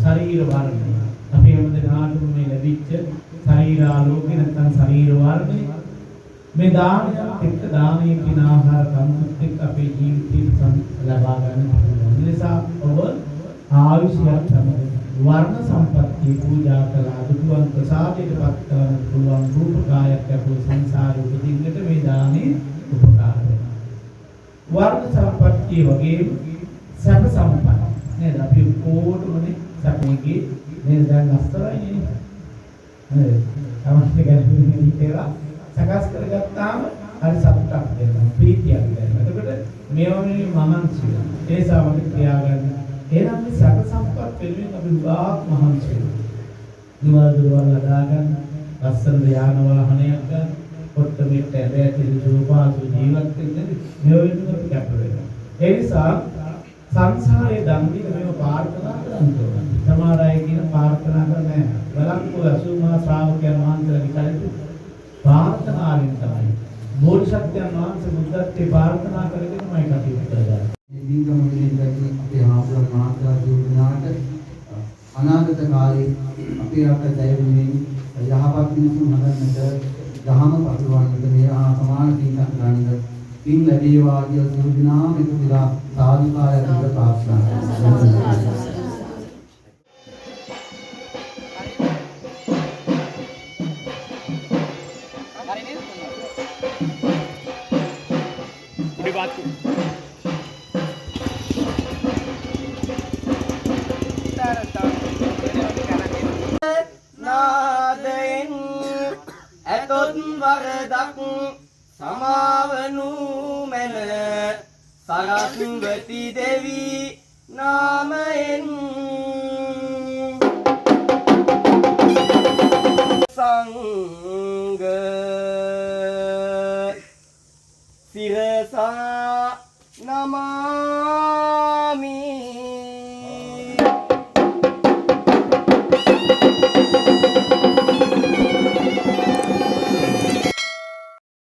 शरीर वर्णे අපි හැම දිනාටම මේ ලැබිච්ච ශරීර ආලෝකේ නැත්නම් ශරීර වර්ණය මේ දානයත් එක්ක දානයේ කින ආහාර කන්නුත් එක්ක අපේ ජීවිතේ ලබා ගන්න පුළුවන්. ඒ නිසා ඔබ ආයුෂයත් සමග වර්ණ සම්පත්තිය පූජා කළා දුතුන් ප්‍රසාදයටපත් කරන පුළුවන් රූපකායක් අපේ සංසාරේ උපදින්නට මේ දානේ උපකාර වෙනවා. වර්ණ සම්පත්තිය වගේ සැප සම්පත් නේද අපි කොහොමද සැපේකේ නේද දැන් අස්තරයි නේද තමයි ගැලපෙන්නේ කියලා සකස් කරගත්තාම හරි සතුටක් දෙනවා ප්‍රීතියක් දෙනවා. එතකොට මේවා මේ මහන්සිය ඒ සාමක තියාගන්න. එහෙනම් මේ සැප සම්පත් වෙනුවෙන් අපි උගාක් මහන්සි වෙනවා. නිවල් දොරවල් හදාගන්න, ලස්සන යාන වාහනයක් ගන්න, පොට්ට මෙට්ට ඇදලා සුවපහසු ජීවත් වෙන්න මේ වෙනුවෙන් අපි කැප වෙනවා. ඒ නිසා සංසාරයේ දම්දින මේව ප්‍රාර්ථනා කරන්න ඕන. සමහර අය කියන ප්‍රාර්ථනා කරන්නේ බලංකු අසුමා ශ්‍රාවකයන් වහන්සේලාගේ කලින් ප්‍රාර්ථනාවෙන් තමයි. බෝධිසත්වයන් වහන්සේ බුද්ධත්වයේ ප්‍රාර්ථනා කරගෙනමයි කටයුතු කරන්නේ. මේ දීගමනේ අපේ ආපුරන් මාත්‍රා ජීවනාට අනාගත කාලේ අපේ අපේ දෛවයෙන් යහපත් මිනිසුන් හදන්නට දහම පතුරවන්නට මේ සමාන තීන්දුවක් ගන්නට පින් ලැබේවා කියලා සියලු දෙනාම එකතු වෙලා සාදුකාරය දෙක ප්‍රාර්ථනා කරනවා. නාදයෙන් ඇතොත් වරදක් සමාවනු මැන සරස්වති දෙවි නාමයෙන් සංඝ සිරසා නමා